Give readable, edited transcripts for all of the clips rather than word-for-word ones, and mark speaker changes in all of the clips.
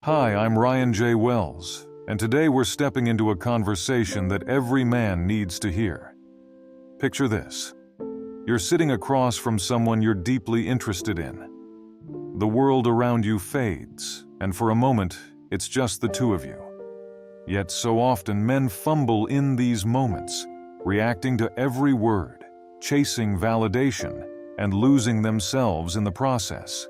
Speaker 1: Hi, I'm Ryan J. Wells, and today we're stepping into a conversation that every man needs to hear. Picture this. You're sitting across from someone you're deeply interested in. The world around you fades, and for a moment, it's just the two of you. Yet so often men fumble in these moments, reacting to every word, chasing validation, and losing themselves in the process.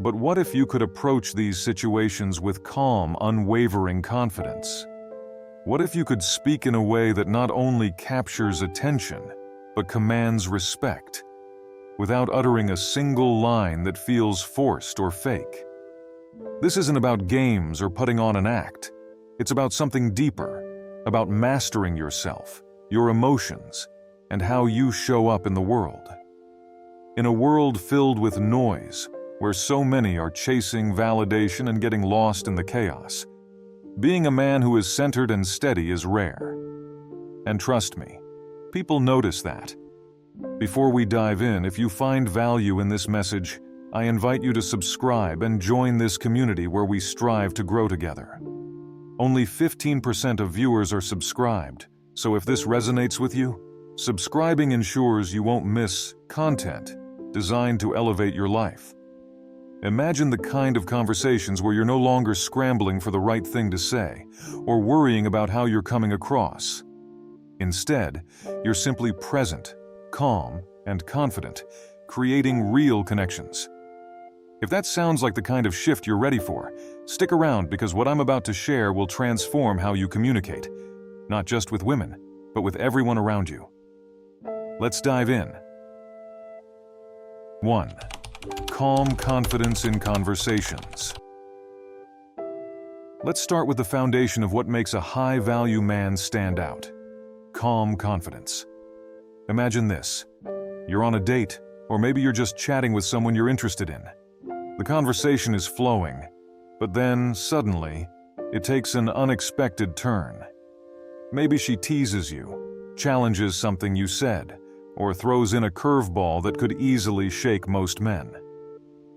Speaker 1: But what if you could approach these situations with calm, unwavering confidence? What if you could speak in a way that not only captures attention, but commands respect, without uttering a single line that feels forced or fake? This isn't about games or putting on an act. It's about something deeper, about mastering yourself, your emotions, and how you show up in the world. In a world filled with noise, where so many are chasing validation and getting lost in the chaos, being a man who is centered and steady is rare. And trust me, people notice that. Before we dive in, if you find value in this message, I invite you to subscribe and join this community where we strive to grow together. Only 15% of viewers are subscribed, so if this resonates with you, subscribing ensures you won't miss content designed to elevate your life. Imagine the kind of conversations where you're no longer scrambling for the right thing to say or worrying about how you're coming across. Instead, you're simply present, calm, and confident, creating real connections. If that sounds like the kind of shift you're ready for, stick around because what I'm about to share will transform how you communicate, not just with women, but with everyone around you. Let's dive in. 1. Calm confidence in conversations. Let's start with the foundation of what makes a high-value man stand out. Calm confidence. Imagine this. You're on a date, or maybe you're just chatting with someone you're interested in. The conversation is flowing, but then, suddenly, it takes an unexpected turn. Maybe she teases you, challenges something you said, or throws in a curveball that could easily shake most men.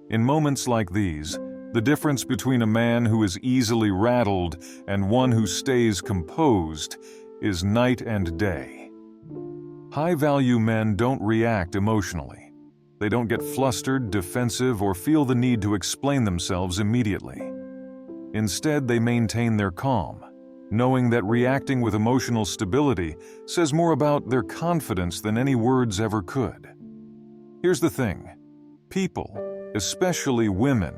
Speaker 1: In moments like these, the difference between a man who is easily rattled and one who stays composed is night and day. High-value men don't react emotionally. They don't get flustered, defensive, or feel the need to explain themselves immediately. Instead, they maintain their calm, knowing that reacting with emotional stability says more about their confidence than any words ever could. Here's the thing. People, especially women,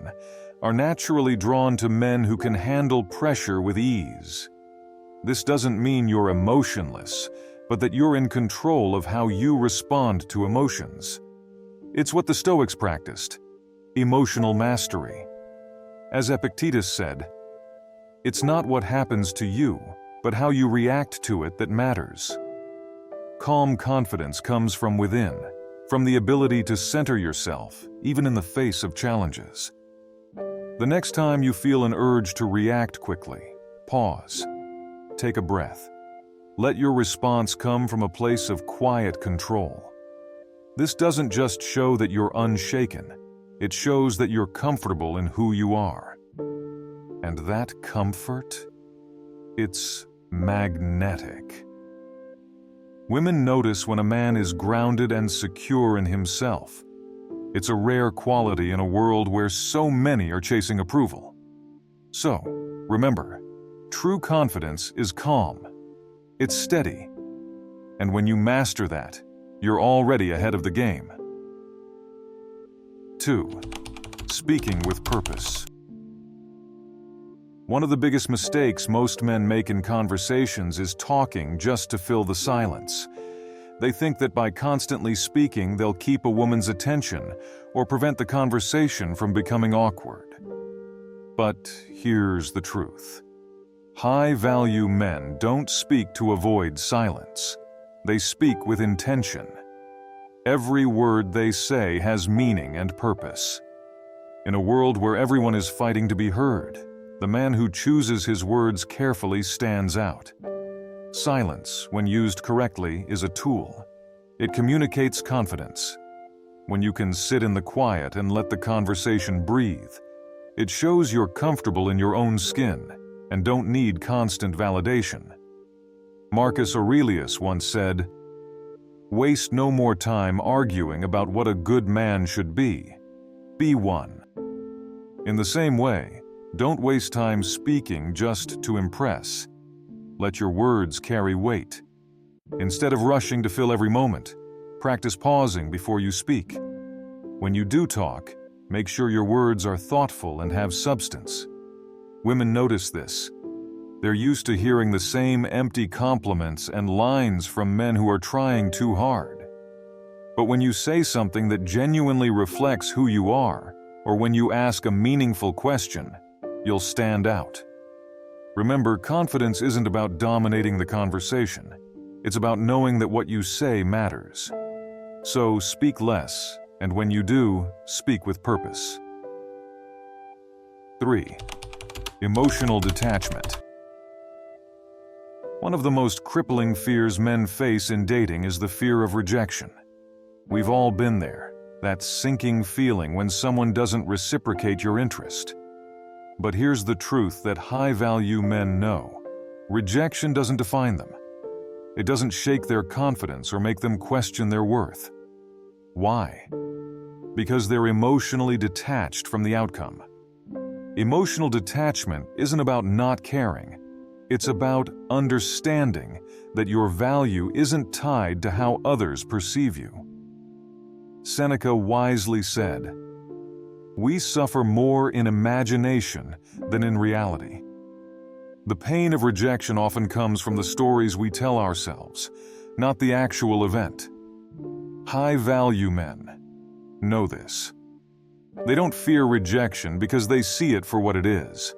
Speaker 1: are naturally drawn to men who can handle pressure with ease. This doesn't mean you're emotionless, but that you're in control of how you respond to emotions. It's what the Stoics practiced, emotional mastery. As Epictetus said, "It's not what happens to you, but how you react to it that matters." Calm confidence comes from within, from the ability to center yourself, even in the face of challenges. The next time you feel an urge to react quickly, pause. Take a breath. Let your response come from a place of quiet control. This doesn't just show that you're unshaken, it shows that you're comfortable in who you are. And that comfort, it's magnetic. Women notice when a man is grounded and secure in himself. It's a rare quality in a world where so many are chasing approval. So, remember, true confidence is calm. It's steady. And when you master that, you're already ahead of the game. 2. Speaking with purpose. One of the biggest mistakes most men make in conversations is talking just to fill the silence. They think that by constantly speaking, they'll keep a woman's attention or prevent the conversation from becoming awkward. But here's the truth. High-value men don't speak to avoid silence. They speak with intention. Every word they say has meaning and purpose. In a world where everyone is fighting to be heard, the man who chooses his words carefully stands out. Silence, when used correctly, is a tool. It communicates confidence. When you can sit in the quiet and let the conversation breathe, It shows you're comfortable in your own skin and don't need constant validation. Marcus Aurelius once said, "Waste no more time arguing about what a good man should be. Be one." In the same way, don't waste time speaking just to impress. Let your words carry weight. Instead of rushing to fill every moment, practice pausing before you speak. When you do talk, make sure your words are thoughtful and have substance. Women notice this. They're used to hearing the same empty compliments and lines from men who are trying too hard. But when you say something that genuinely reflects who you are, or when you ask a meaningful question, you'll stand out. Remember, confidence isn't about dominating the conversation. It's about knowing that what you say matters. So speak less, and when you do, speak with purpose. 3. Emotional detachment. One of the most crippling fears men face in dating is the fear of rejection. We've all been there, that sinking feeling when someone doesn't reciprocate your interest. But here's the truth that high-value men know. Rejection doesn't define them. It doesn't shake their confidence or make them question their worth. Why? Because they're emotionally detached from the outcome. Emotional detachment isn't about not caring. It's about understanding that your value isn't tied to how others perceive you. Seneca wisely said, "We suffer more in imagination than in reality." The pain of rejection often comes from the stories we tell ourselves, not the actual event. High-value men know this. They don't fear rejection because they see it for what it is,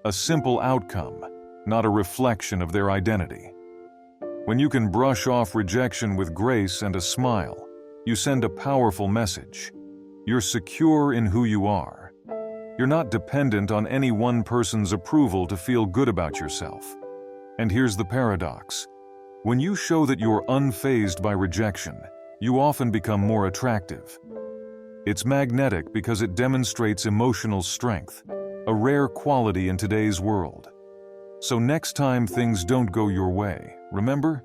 Speaker 1: a simple outcome, not a reflection of their identity. When you can brush off rejection with grace and a smile, you send a powerful message. You're secure in who you are. You're not dependent on any one person's approval to feel good about yourself. And here's the paradox. When you show that you're unfazed by rejection, you often become more attractive. It's magnetic because it demonstrates emotional strength, a rare quality in today's world. So next time things don't go your way, remember?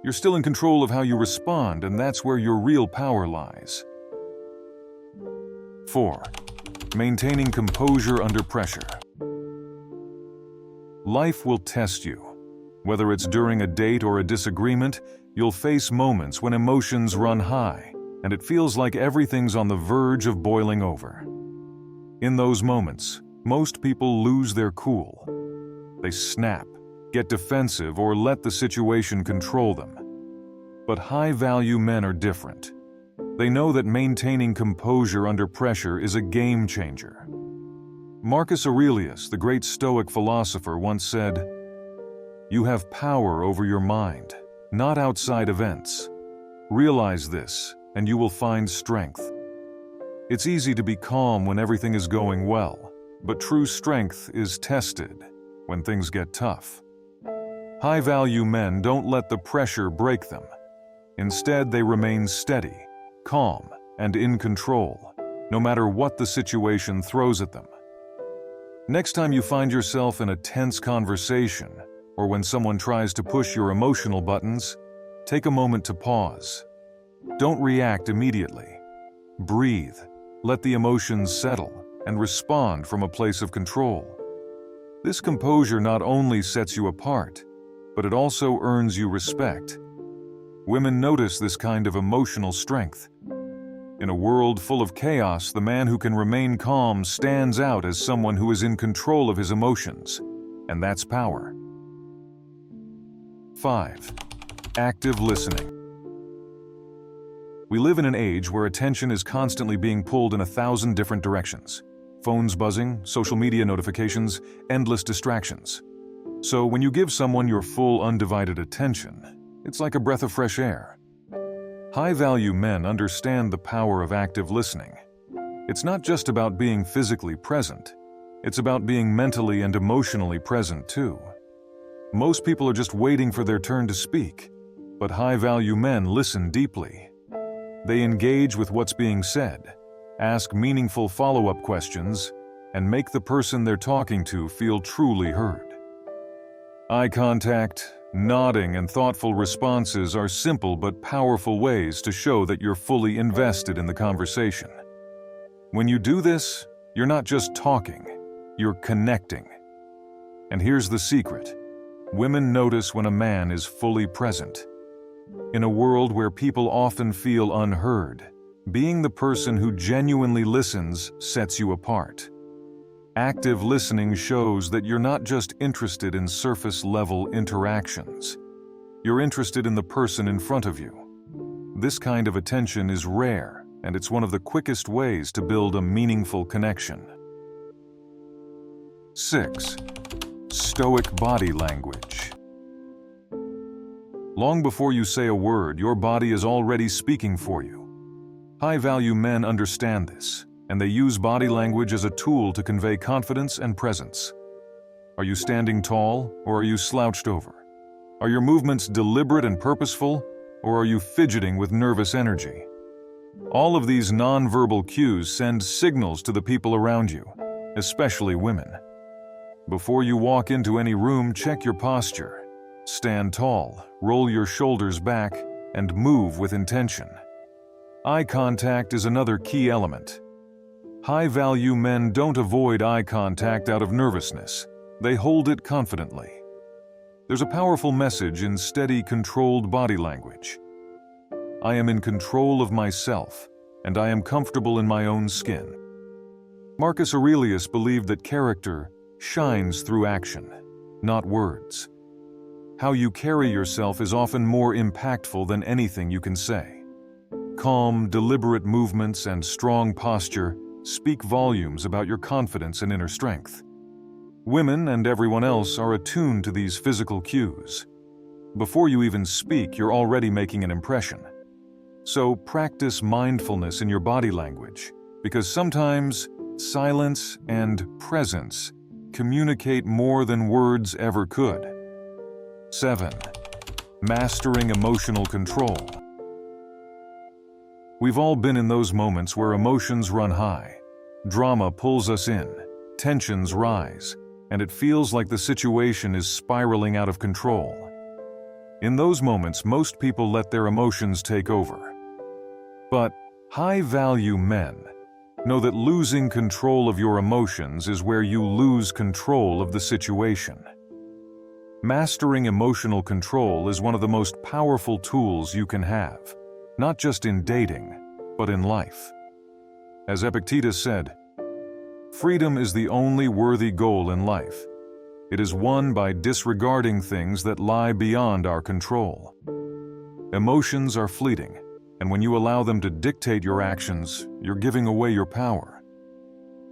Speaker 1: You're still in control of how you respond, and that's where your real power lies. 4. Maintaining composure under pressure. Life will test you. Whether it's during a date or a disagreement, you'll face moments when emotions run high, and it feels like everything's on the verge of boiling over. In those moments, most people lose their cool. They snap, get defensive, or let the situation control them. But high-value men are different. They know that maintaining composure under pressure is a game changer. Marcus Aurelius, the great Stoic philosopher, once said, "You have power over your mind, not outside events. Realize this, and you will find strength." It's easy to be calm when everything is going well, but true strength is tested when things get tough. High-value men don't let the pressure break them. Instead, they remain steady, calm, and in control, no matter what the situation throws at them. Next time you find yourself in a tense conversation, or when someone tries to push your emotional buttons, take a moment to pause. Don't react immediately. Breathe, let the emotions settle, and respond from a place of control. This composure not only sets you apart, but it also earns you respect. Women notice this kind of emotional strength. In a world full of chaos, the man who can remain calm stands out as someone who is in control of his emotions, and that's power. 5. Active listening. We live in an age where attention is constantly being pulled in 1,000 different directions. Phones buzzing, social media notifications, endless distractions. So when you give someone your full undivided attention, it's like a breath of fresh air. High-value men understand the power of active listening. It's not just about being physically present. It's about being mentally and emotionally present too. Most people are just waiting for their turn to speak, but high-value men listen deeply. They engage with what's being said, ask meaningful follow-up questions, and make the person they're talking to feel truly heard. Eye contact, nodding, and thoughtful responses are simple but powerful ways to show that you're fully invested in the conversation. When you do this, you're not just talking, you're connecting. And here's the secret. Women notice when a man is fully present. In a world where people often feel unheard, being the person who genuinely listens sets you apart. Active listening shows that you're not just interested in surface-level interactions. You're interested in the person in front of you. This kind of attention is rare, and it's one of the quickest ways to build a meaningful connection. 6. Stoic body language. Long before you say a word, your body is already speaking for you. High-value men understand this, and they use body language as a tool to convey confidence and presence. Are you standing tall, or are you slouched over? Are your movements deliberate and purposeful, or are you fidgeting with nervous energy? All of these non-verbal cues send signals to the people around you, especially women. Before you walk into any room, check your posture. Stand tall, roll your shoulders back, and move with intention. Eye contact is another key element. High-value men don't avoid eye contact out of nervousness. They hold it confidently. There's a powerful message in steady, controlled body language. I am in control of myself, and I am comfortable in my own skin. Marcus Aurelius believed that character shines through action, not words. How you carry yourself is often more impactful than anything you can say. Calm, deliberate movements and strong posture speak volumes about your confidence and inner strength. Women and everyone else are attuned to these physical cues. Before you even speak, you're already making an impression. So practice mindfulness in your body language, because sometimes silence and presence communicate more than words ever could. 7. Mastering emotional control. We've all been in those moments where emotions run high. Drama pulls us in, tensions rise, and it feels like the situation is spiraling out of control. In those moments, most people let their emotions take over. But high-value men know that losing control of your emotions is where you lose control of the situation. Mastering emotional control is one of the most powerful tools you can have, not just in dating, but in life. As Epictetus said, "Freedom is the only worthy goal in life. It is won by disregarding things that lie beyond our control." Emotions are fleeting, and when you allow them to dictate your actions, you're giving away your power.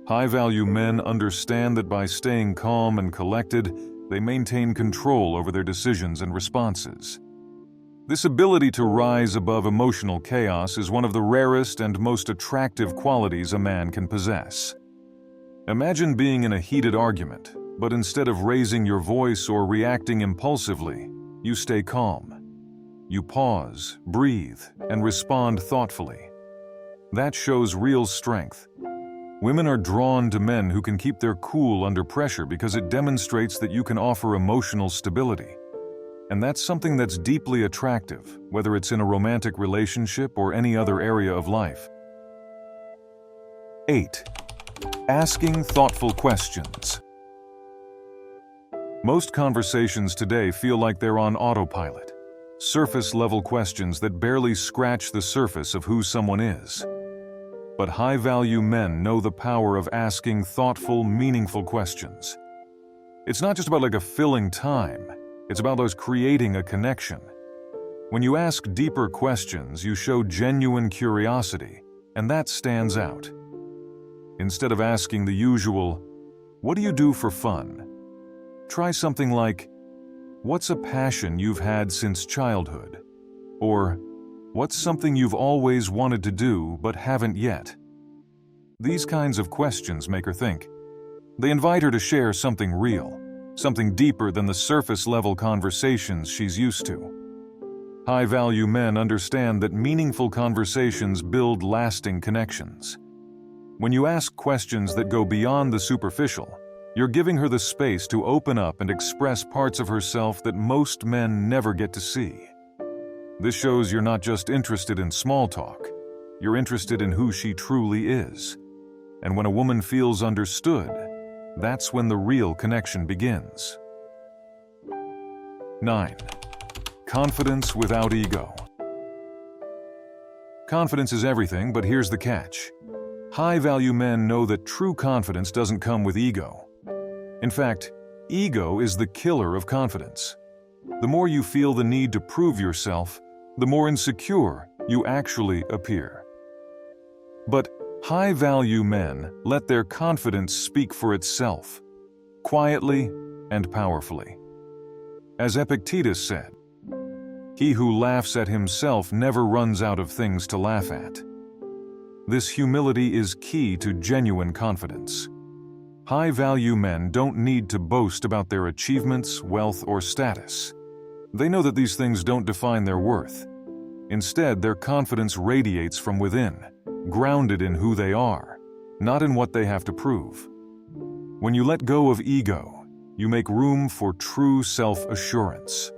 Speaker 1: High-value men understand that by staying calm and collected, they maintain control over their decisions and responses. This ability to rise above emotional chaos is one of the rarest and most attractive qualities a man can possess. Imagine being in a heated argument, but instead of raising your voice or reacting impulsively, you stay calm. You pause, breathe, and respond thoughtfully. That shows real strength. Women are drawn to men who can keep their cool under pressure because it demonstrates that you can offer emotional stability. And that's something that's deeply attractive, whether it's in a romantic relationship or any other area of life. 8. Asking thoughtful questions. Most conversations today feel like they're on autopilot. Surface-level questions that barely scratch the surface of who someone is. But high-value men know the power of asking thoughtful, meaningful questions. It's not just about a filling time, it's about creating a connection. When you ask deeper questions, you show genuine curiosity, and that stands out. Instead of asking the usual, "What do you do for fun?" try something like, "What's a passion you've had since childhood?" Or, "What's something you've always wanted to do but haven't yet?" These kinds of questions make her think. They invite her to share something real, something deeper than the surface-level conversations she's used to. High-value men understand that meaningful conversations build lasting connections. When you ask questions that go beyond the superficial, you're giving her the space to open up and express parts of herself that most men never get to see. This shows you're not just interested in small talk, you're interested in who she truly is. And when a woman feels understood, that's when the real connection begins. 9. Confidence without ego. Confidence is everything, but here's the catch. High-value men know that true confidence doesn't come with ego. In fact, ego is the killer of confidence. The more you feel the need to prove yourself, the more insecure you actually appear. But high-value men let their confidence speak for itself, quietly and powerfully. As Epictetus said, "He who laughs at himself never runs out of things to laugh at." This humility is key to genuine confidence. High-value men don't need to boast about their achievements, wealth, or status. They know that these things don't define their worth. Instead, their confidence radiates from within, grounded in who they are, not in what they have to prove. When you let go of ego, you make room for true self-assurance.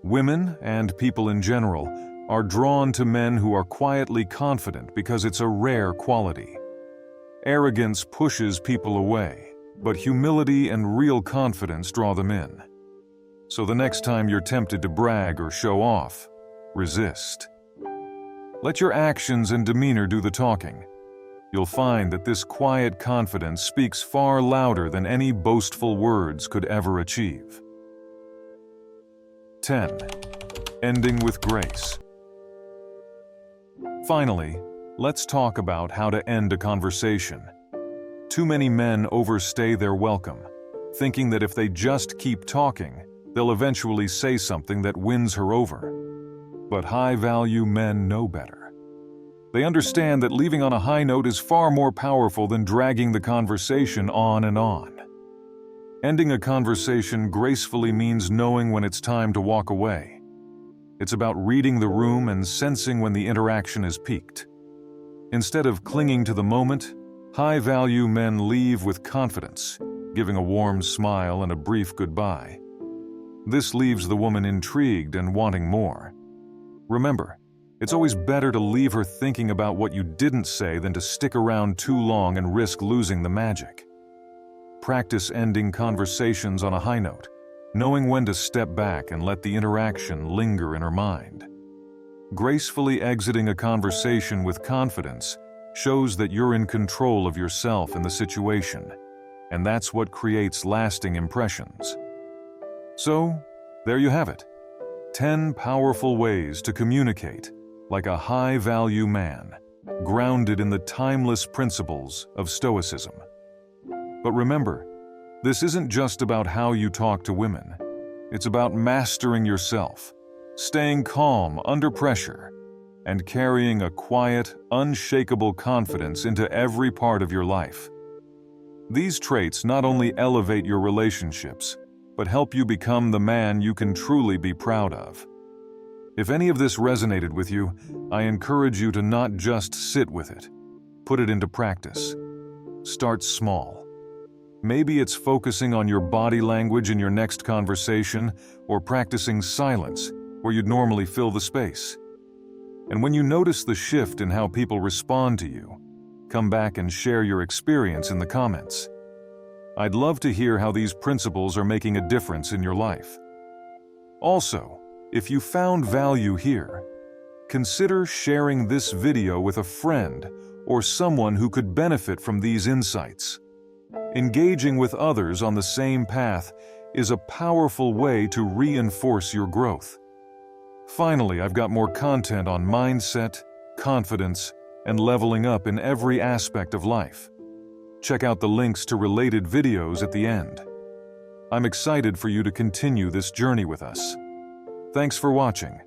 Speaker 1: Women, and people in general, are drawn to men who are quietly confident because it's a rare quality. Arrogance pushes people away, but humility and real confidence draw them in. So the next time you're tempted to brag or show off, resist. Let your actions and demeanor do the talking. You'll find that this quiet confidence speaks far louder than any boastful words could ever achieve. 10. Ending with grace. Finally, let's talk about how to end a conversation. Too many men overstay their welcome, thinking that if they just keep talking, they'll eventually say something that wins her over. But high-value men know better. They understand that leaving on a high note is far more powerful than dragging the conversation on and on. Ending a conversation gracefully means knowing when it's time to walk away. It's about reading the room and sensing when the interaction is peaked. Instead of clinging to the moment, high-value men leave with confidence, giving a warm smile and a brief goodbye. This leaves the woman intrigued and wanting more. Remember, it's always better to leave her thinking about what you didn't say than to stick around too long and risk losing the magic. Practice ending conversations on a high note, knowing when to step back and let the interaction linger in her mind. Gracefully exiting a conversation with confidence shows that you're in control of yourself and the situation, and that's what creates lasting impressions. So, there you have it. 10 powerful ways to communicate like a high-value man, grounded in the timeless principles of Stoicism. But remember, this isn't just about how you talk to women. It's about mastering yourself, staying calm under pressure, and carrying a quiet, unshakable confidence into every part of your life. These traits not only elevate your relationships, but help you become the man you can truly be proud of. If any of this resonated with you, I encourage you to not just sit with it. Put it into practice. Start small. Maybe it's focusing on your body language in your next conversation, or practicing silence where you'd normally fill the space. And when you notice the shift in how people respond to you, come back and share your experience in the comments. I'd love to hear how these principles are making a difference in your life. Also, if you found value here, consider sharing this video with a friend or someone who could benefit from these insights. Engaging with others on the same path is a powerful way to reinforce your growth. Finally, I've got more content on mindset, confidence, and leveling up in every aspect of life. Check out the links to related videos at the end. I'm excited for you to continue this journey with us. Thanks for watching.